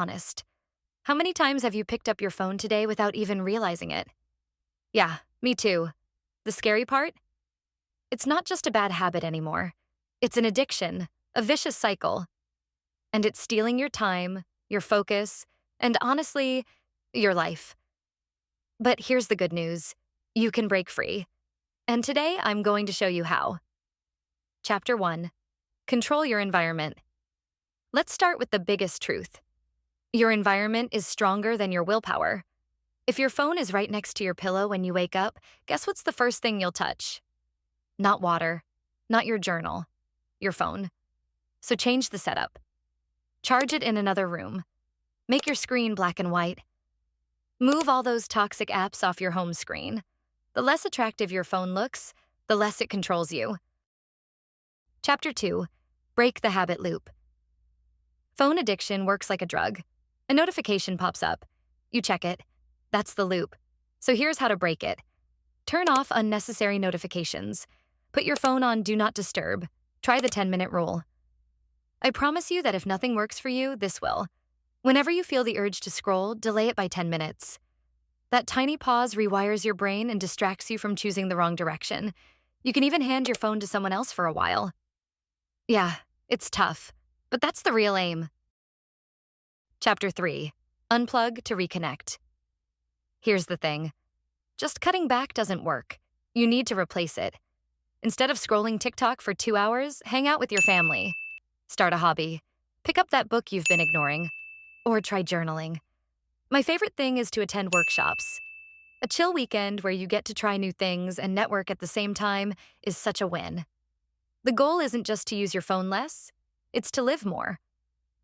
honest. How many times have you picked up your phone today without even realizing it? Yeah, me too. The scary part? It's not just a bad habit anymore. It's an addiction, a vicious cycle. And it's stealing your time, your focus, and honestly, your life. But here's the good news. You can break free. And today I'm going to show you how. Chapter 1. Control your environment. Let's start with the biggest truth. Your environment is stronger than your willpower. If your phone is right next to your pillow when you wake up, guess what's the first thing you'll touch? Not water, not your journal, your phone. So change the setup. Charge it in another room. Make your screen black and white. Move all those toxic apps off your home screen. The less attractive your phone looks, the less it controls you. Chapter 2. Break the habit loop. Phone addiction works like a drug. A notification pops up. You check it. That's the loop. So here's how to break it. Turn off unnecessary notifications. Put your phone on Do Not Disturb. Try the 10-minute rule. I promise you that if nothing works for you, this will. Whenever you feel the urge to scroll, delay it by 10 minutes. That tiny pause rewires your brain and distracts you from choosing the wrong direction. You can even hand your phone to someone else for a while. Yeah, it's tough, but that's the real aim. Chapter 3. Unplug to reconnect. Here's the thing. Just cutting back doesn't work. You need to replace it. Instead of scrolling TikTok for 2 hours, hang out with your family. Start a hobby. Pick up that book you've been ignoring. Or try journaling. My favorite thing is to attend workshops. A chill weekend where you get to try new things and network at the same time is such a win. The goal isn't just to use your phone less, it's to live more.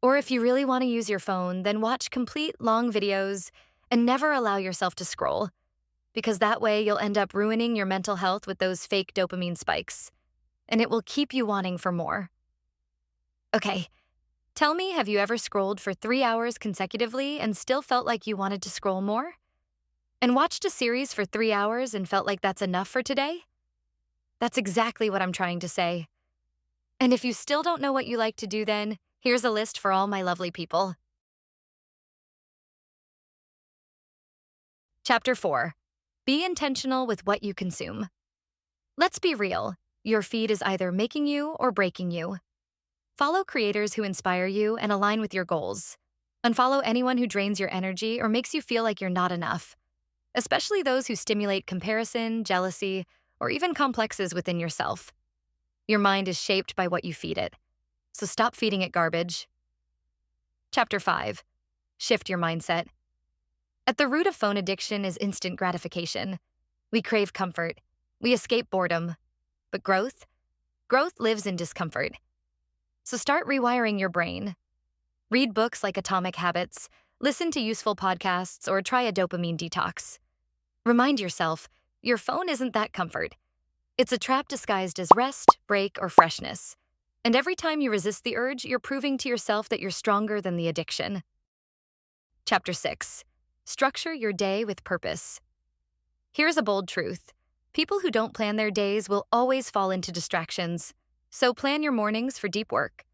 Or if you really want to use your phone, then watch complete long videos and never allow yourself to scroll, because that way you'll end up ruining your mental health with those fake dopamine spikes, and it will keep you wanting for more. Okay, tell me, have you ever scrolled for 3 hours consecutively and still felt like you wanted to scroll more? And watched a series for 3 hours and felt like that's enough for today? That's exactly what I'm trying to say. And if you still don't know what you like to do then, here's a list for all my lovely people. Chapter 4. Be intentional with what you consume. Let's be real. Your feed is either making you or breaking you. Follow creators who inspire you and align with your goals. Unfollow anyone who drains your energy or makes you feel like you're not enough, especially those who stimulate comparison, jealousy, or even complexes within yourself. Your mind is shaped by what you feed it, so stop feeding it garbage. Chapter 5. Shift your mindset. At the root of phone addiction is instant gratification. We crave comfort. We escape boredom. But growth? Growth lives in discomfort. So start rewiring your brain. Read books like Atomic Habits, listen to useful podcasts, or try a dopamine detox. Remind yourself, your phone isn't that comfort. It's a trap disguised as rest, break, or freshness. And every time you resist the urge, you're proving to yourself that you're stronger than the addiction. Chapter 6. Structure your day with purpose. Here's a bold truth. People who don't plan their days will always fall into distractions. So plan your mornings for deep work,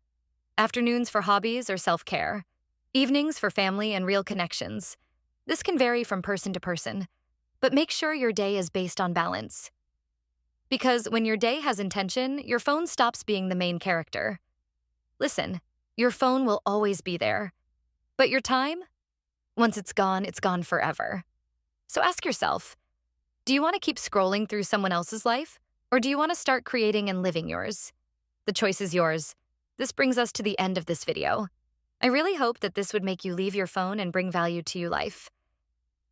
afternoons for hobbies or self-care, evenings for family and real connections. This can vary from person to person, but make sure your day is based on balance. Because when your day has intention, your phone stops being the main character. Listen, your phone will always be there. But your time? Once it's gone forever. So ask yourself, do you want to keep scrolling through someone else's life? Or do you want to start creating and living yours? The choice is yours. This brings us to the end of this video. I really hope that this would make you leave your phone and bring value to your life.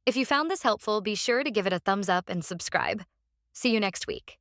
If you found this helpful, be sure to give it a thumbs up and subscribe. See you next week.